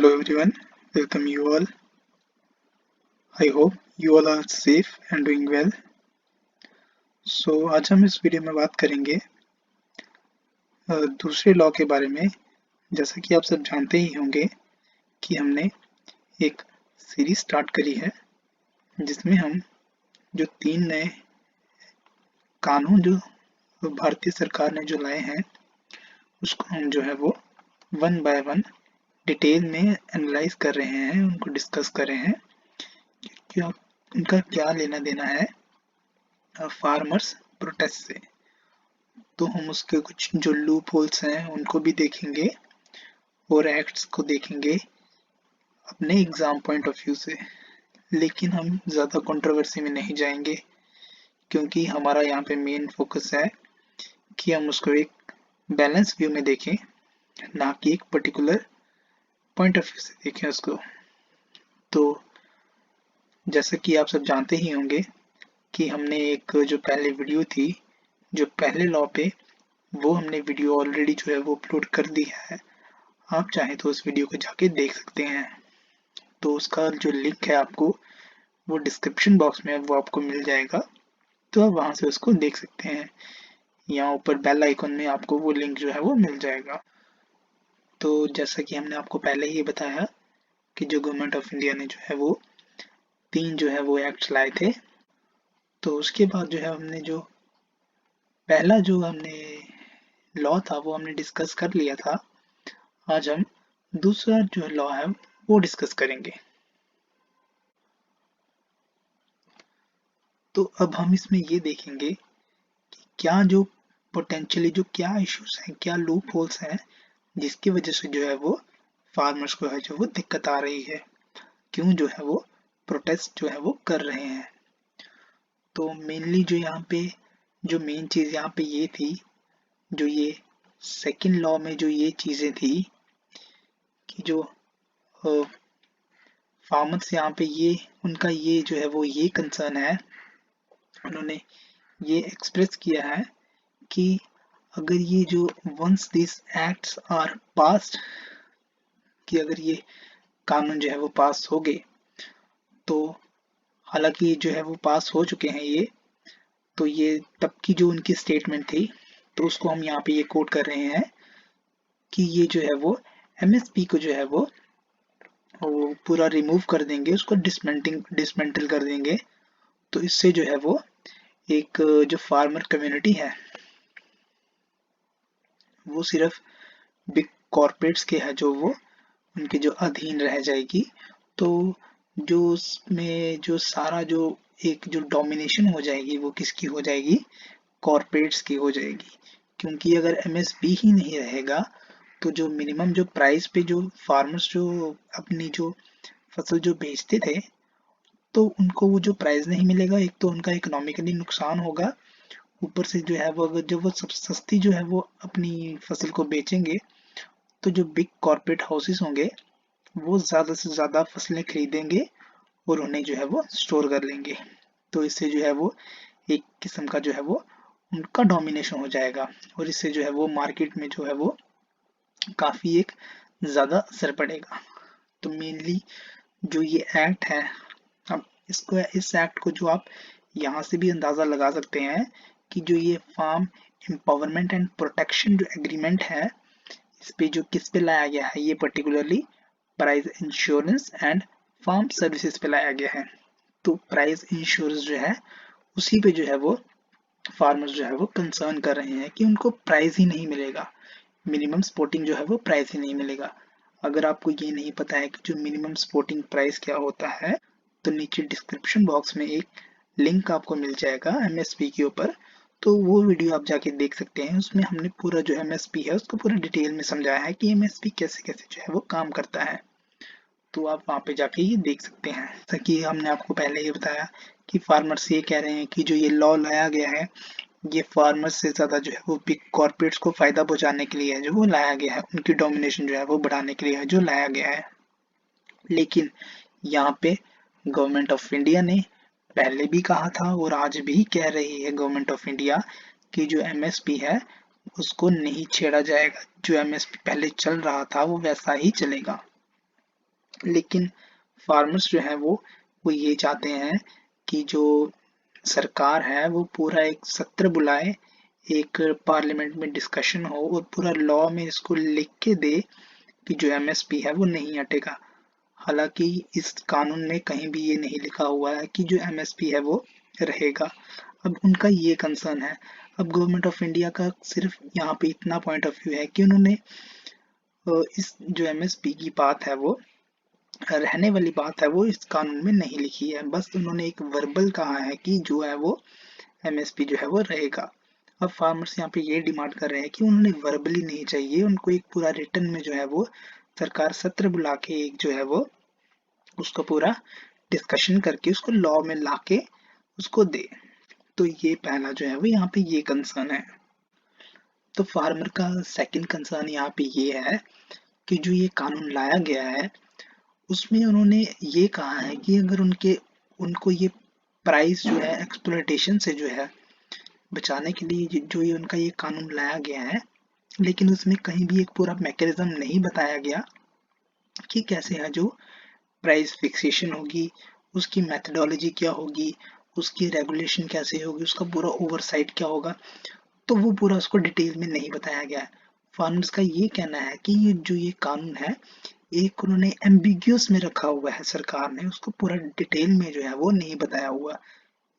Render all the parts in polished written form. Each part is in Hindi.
Hello everyone, welcome you all. I hope you all are safe and doing well. आज हम इस वीडियो में बात करेंगे दूसरे लॉ के बारे में। जैसा कि आप सब जानते ही होंगे कि हमने एक सीरीज स्टार्ट करी है जिसमें हम जो 3 नए कानून जो भारतीय सरकार ने जो लाए हैं उसको हम जो है वो वन बाय वन डिटेल में एनालाइज कर रहे हैं, उनको डिस्कस कर रहे हैं कि उनका क्या लेना देना है फार्मर्स प्रोटेस्ट से। तो हम उसके कुछ जो लूप होल्स हैं उनको भी देखेंगे और एक्ट्स को देखेंगे अपने एग्जाम पॉइंट ऑफ व्यू से। लेकिन हम ज़्यादा कंट्रोवर्सी में नहीं जाएंगे क्योंकि हमारा यहाँ पे मेन फोकस है कि हम उसको एक बैलेंस व्यू में देखें, ना कि एक पर्टिकुलर पॉइंट ऑफ व्यू से देखें उसको। तो जैसा कि आप सब जानते ही होंगे कि हमने एक जो पहले वीडियो थी जो पहले लॉ पे, वो हमने वीडियो ऑलरेडी जो है वो अपलोड कर दिया है। आप चाहें तो उस वीडियो को जाके देख सकते हैं। तो उसका जो लिंक है आपको वो डिस्क्रिप्शन बॉक्स में वो आपको मिल जाएगा, तो आप वहां से उसको देख सकते हैं। यहाँ ऊपर बेल आइकन में आपको वो लिंक जो है वो मिल जाएगा। तो जैसा कि हमने आपको पहले ही बताया कि जो गवर्नमेंट ऑफ इंडिया ने जो है वो 3 जो है वो एक्ट्स लाए थे। तो उसके बाद जो है हमने जो पहला जो हमने लॉ था वो हमने डिस्कस कर लिया था। आज हम दूसरा जो लॉ है वो डिस्कस करेंगे। तो अब हम इसमें ये देखेंगे कि क्या जो पोटेंशियली जो क्या इश्यूज हैं, क्या लूप होल्स हैं जिसकी वजह से जो है वो फार्मर्स को है जो वो दिक्कत आ रही है, क्यों जो है वो प्रोटेस्ट जो है वो कर रहे हैं। तो मेनली जो यहाँ पे जो मेन चीज यहाँ पे ये थी, जो ये सेकंड लॉ में जो ये चीजें थी कि जो फार्मर्स यहाँ पे ये उनका ये जो है वो ये कंसर्न है, उन्होंने ये एक्सप्रेस किया है कि अगर ये जो once this acts are passed, कि अगर ये कानून जो है वो पास हो गए, तो हालांकि जो है वो पास हो चुके हैं ये, तो ये तब की जो उनकी स्टेटमेंट थी, तो उसको हम यहाँ पे ये कोट कर रहे हैं कि ये जो है वो एमएसपी को जो है वो पूरा रिमूव कर देंगे, उसको डिसमेंटल कर देंगे। तो इससे जो है वो एक जो फार्मर कम्युनिटी है वो सिर्फ बिग कॉर्पोरेट्स के है जो वो उनके जो अधीन रह जाएगी। तो जो उसमें जो सारा जो एक जो डोमिनेशन हो जाएगी वो किसकी हो जाएगी, कॉर्पोरेट्स की हो जाएगी। क्योंकि अगर एमएसपी ही नहीं रहेगा तो जो मिनिमम जो प्राइस पे जो फार्मर्स जो अपनी जो फसल जो बेचते थे, तो उनको वो जो प्राइस नहीं मिलेगा, एक तो उनका इकोनॉमिकली नुकसान होगा, ऊपर से जो है वो अगर जब वो सब सस्ती जो है वो अपनी फसल को बेचेंगे तो जो बिग कॉर्पोरेट हाउसेस होंगे वो ज़्यादा से ज़्यादा फसलें खरीदेंगे और उन्हें जो है वो स्टोर कर लेंगे। तो इससे जो है वो एक किस्म का जो है वो उनका डोमिनेशन हो जाएगा और इससे जो है वो मार्केट में जो है वो काफ़ी एक ज़्यादा असर पड़ेगा। तो मेनली जो ये एक्ट है, अब इसको इस एक्ट को जो आप यहाँ से भी अंदाज़ा लगा सकते हैं कि जो ये फार्म एम्पावरमेंट एंड प्रोटेक्शन जो एग्रीमेंट है, इस पे जो किस पे लाया गया है, ये particularly price insurance and farm services पे लाया गया है। तो प्राइस इंश्योरेंस जो है उसी पे जो है वो फार्मर्स जो है वो कंसर्न कर रहे हैं कि उनको प्राइस ही नहीं मिलेगा, मिनिमम सपोर्टिंग जो है वो प्राइस ही नहीं मिलेगा। अगर आपको ये नहीं पता है कि जो मिनिमम सपोर्टिंग प्राइस क्या होता है, तो नीचे डिस्क्रिप्शन बॉक्स में एक लिंक आपको मिल जाएगा एमएसपी के ऊपर, तो वो वीडियो आप जाके देख सकते हैं। उसमें हमने पूरा जो एमएसपी है उसको पूरा डिटेल में समझाया है कि एमएसपी कैसे कैसे जो है वो काम करता है। तो आप वहाँ पे जाके ये देख सकते हैं। जैसा कि हमने आपको पहले ही बताया कि फार्मर्स ये कह रहे हैं कि जो ये लॉ लाया गया है ये फार्मर्स से ज़्यादा जो है वो बिग कॉर्पोरेट्स को फ़ायदा पहुँचाने के लिए है जो वो लाया गया है, उनकी डोमिनेशन जो है वो बढ़ाने के लिए है जो लाया गया है। लेकिन यहाँ पे गवर्नमेंट ऑफ इंडिया ने पहले भी कहा था और आज भी कह रही है गवर्नमेंट ऑफ इंडिया कि जो एमएसपी है उसको नहीं छेड़ा जाएगा, जो एमएसपी पहले चल रहा था वो वैसा ही चलेगा। लेकिन फार्मर्स जो है वो ये चाहते हैं कि जो सरकार है वो पूरा एक सत्र बुलाए, एक पार्लियामेंट में डिस्कशन हो और पूरा लॉ में इसको लिख के दे कि जो एमएसपी है वो नहीं हटेगा। हालांकि इस कानून में कहीं भी ये नहीं लिखा हुआ है कि जो एमएसपी है वो रहेगा। अब उनका ये कंसर्न है। अब गवर्नमेंट ऑफ इंडिया का सिर्फ यहाँ पे इतना पॉइंट ऑफ व्यू है कि उन्होंने इस जो एमएसपी की बात है वो रहने वाली बात है वो इस कानून में नहीं लिखी है। बस उन्होंने एक वर्बल कहा है कि जो है वो एमएसपी जो है वो रहेगा। अब फार्मर्स यहाँ पे ये डिमांड कर रहे हैं कि उन्होंने वर्बली नहीं चाहिए, उनको एक पूरा रिटर्न में जो है वो सरकार सत्र बुला के एक जो है वो उसको पूरा डिस्कशन करके उसको लॉ में लाके उसको दे। तो ये पहला जो है वो यहाँ पे ये कंसर्न है। तो फार्मर का सेकंड कंसर्न यहाँ पे ये है कि जो ये कानून लाया गया है उसमें उन्होंने ये कहा है कि अगर उनके उनको ये प्राइस जो है एक्सप्लॉयटेशन से जो है बचाने के लिए जो ये उनका ये कानून लाया गया है, लेकिन उसमें कहीं भी एक पूरा मैकेनिज्म नहीं बताया गया कि कैसे है जो प्राइस फिक्सेशन होगी, उसकी मेथडोलॉजी क्या होगी, उसकी रेगुलेशन कैसे होगी, उसका पूरा ओवरसाइट क्या होगा। तो वो पूरा उसको डिटेल में नहीं बताया गया है। फार्मर्स का ये कहना है कि ये जो ये कानून है एक उन्होंने एम्बिग्यूस में रखा हुआ है, सरकार ने उसको पूरा डिटेल में जो है वो नहीं बताया हुआ।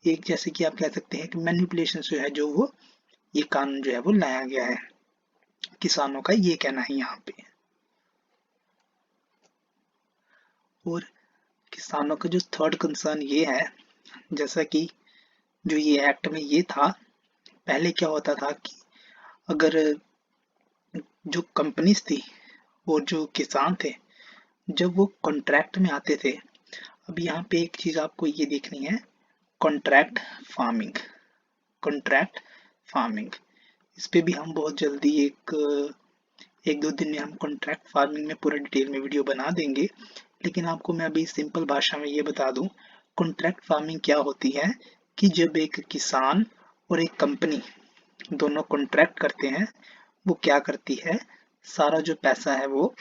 एक जैसे कि आप कह सकते हैं कि मैनिपुलेशन जो है जो वो ये कानून जो है वो लाया गया है, किसानों का ये कहना है यहाँ पे। और किसानों का जो थर्ड कंसर्न ये है, जैसा कि जो ये एक्ट में ये था, पहले क्या होता था कि अगर जो कंपनीज थी और जो किसान थे जब वो कॉन्ट्रैक्ट में आते थे। अब यहाँ पे एक चीज आपको ये देखनी है, कॉन्ट्रैक्ट फार्मिंग। कॉन्ट्रैक्ट फार्मिंग इस पे भी हम बहुत जल्दी एक दो दिन में हम कॉन्ट्रैक्ट फार्मिंग में पूरा डिटेल में वीडियो बना देंगे। लेकिन आपको मैं अभी सिंपल भाषा में ये बता दूं, कॉन्ट्रैक्ट फार्मिंग क्या होती है कि जब एक किसान और एक कंपनी दोनों कॉन्ट्रैक्ट करते हैं, वो क्या करती है, सारा जो पैसा है वो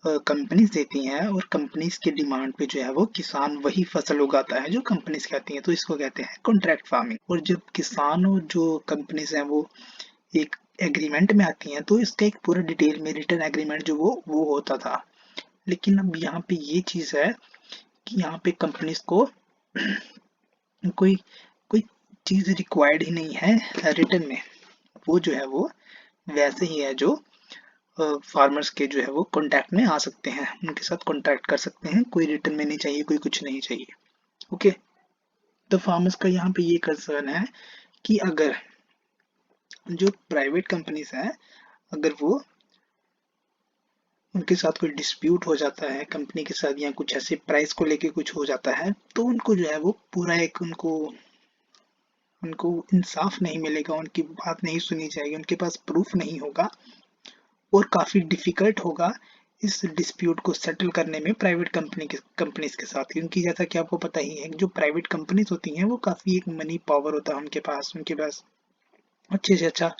कंपनीज देती हैं और कंपनीज के डिमांड पे जो है वो किसान वही फसल उगाता है जो कंपनीज कहती हैं, तो इसको कहते हैं कॉन्ट्रैक्ट फार्मिंग। और जब किसान और जो कंपनीज हैं वो एक एग्रीमेंट में आती हैं तो इसका एक पूरा डिटेल में रिटर्न एग्रीमेंट जो वो होता था। लेकिन अब यहाँ पे ये चीज है कि यहाँ पे कंपनीज को कोई कोई चीज रिक्वायर्ड ही नहीं है रिटर्न में, वो जो है वो वैसे ही है जो फार्मर्स के जो है वो कांटेक्ट में आ सकते हैं, उनके साथ कांटेक्ट कर सकते हैं, कोई रिटर्न में नहीं चाहिए, कोई कुछ नहीं चाहिए। ओके। तो फार्मर्स का यहाँ पे ये कंसर्न है कि अगर जो प्राइवेट कंपनीज हैं अगर वो उनके साथ कोई डिस्प्यूट हो जाता है कंपनी के साथ या कुछ ऐसे प्राइस को लेके कुछ हो जाता है तो उनको जो है वो पूरा एक उनको उनको इंसाफ नहीं मिलेगा, उनकी बात नहीं सुनी जाएगी, उनके पास प्रूफ नहीं होगा और काफी डिफिकल्ट होगा इस डिस्प्यूट को सेटल करने में प्राइवेट कंपनीज के साथ, क्योंकि जैसा कि आपको पता ही है जो प्राइवेट कंपनीज होती हैं वो काफी एक मनी पावर होता है उनके पास अच्छे से अच्छा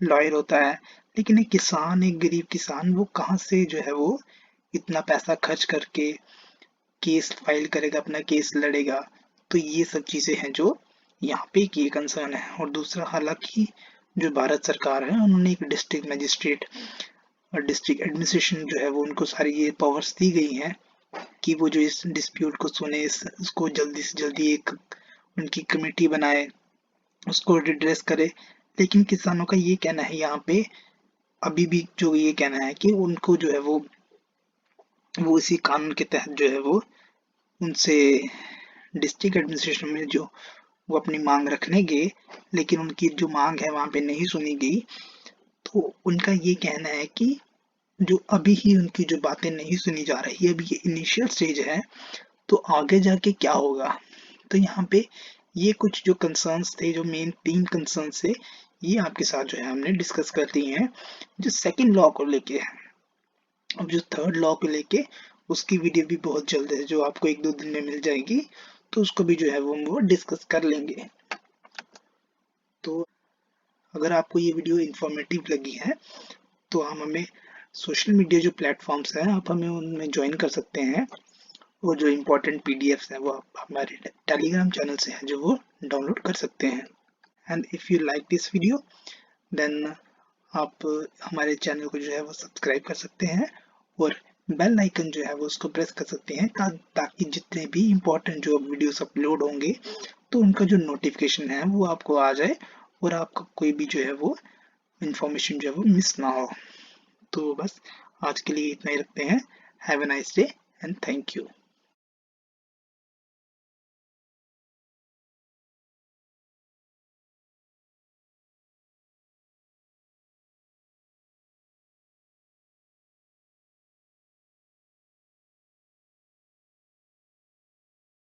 लॉयर होता है। लेकिन एक किसान, एक गरीब किसान, वो कहाँ से जो है वो इतना पैसा खर्च करके केस फाइल करेगा, अपना केस लड़ेगा। तो ये सब चीजें हैं जो यहाँ पे ये कंसर्न है। और दूसरा, हालांकि जो भारत सरकार है उन्होंने एक डिस्ट्रिक्ट मजिस्ट्रेट और डिस्ट्रिक्ट एडमिनिस्ट्रेशन जो है वो उनको सारी ये पावर्स दी गई हैं कि वो जो इस डिस्प्यूट को सुने, इसको जल्दी से जल्दी एक उनकी कमेटी बनाए, उसको रिड्रेस करे। लेकिन किसानों का ये कहना है यहाँ पे अभी भी जो ये कहना है कि उनको जो है वो इसी कानून के तहत जो है वो उनसे डिस्ट्रिक्ट एडमिनिस्ट्रेशन में जो वो अपनी मांग रखने गए, लेकिन उनकी जो मांग है वहां पे नहीं सुनी गई। तो उनका ये कहना है कि जो अभी ही उनकी जो बातें नहीं सुनी जा रही है, अभी ये इनिशियल स्टेज है, तो आगे जाके क्या होगा। तो यहाँ पे ये कुछ जो कंसर्न्स थे, जो मेन तीन कंसर्न्स थे, ये आपके साथ जो है हमने डिस्कस कर दिए हैं जो सेकंड लॉ को लेके है। अब जो थर्ड लॉ को लेके उसकी वीडियो भी बहुत जल्द है जो आपको एक दो दिन में मिल जाएगी, तो उसको भी जो है वो डिस्कस कर लेंगे। तो अगर आपको ये वीडियो इंफॉर्मेटिव लगी है तो हम हमें सोशल मीडिया जो प्लेटफॉर्म्स हैं आप हमें उनमें ज्वाइन कर सकते हैं, और जो इम्पोर्टेंट पीडीएफ्स हैं वो आप हमारे टेलीग्राम चैनल से हैं जो वो डाउनलोड कर सकते हैं। And if you like this video then आप हमारे चैनल को जो है वो सब्सक्राइब कर सकते हैं, और बेल आइकन जो है वो उसको प्रेस कर सकते हैं ताकि जितने भी इम्पोर्टेंट जो वीडियोस अपलोड होंगे तो उनका जो नोटिफिकेशन है वो आपको आ जाए, और आपका कोई भी जो है वो इंफॉर्मेशन जो है वो मिस ना हो। तो बस आज के लिए इतना ही रखते हैं। Have a nice day and thank you.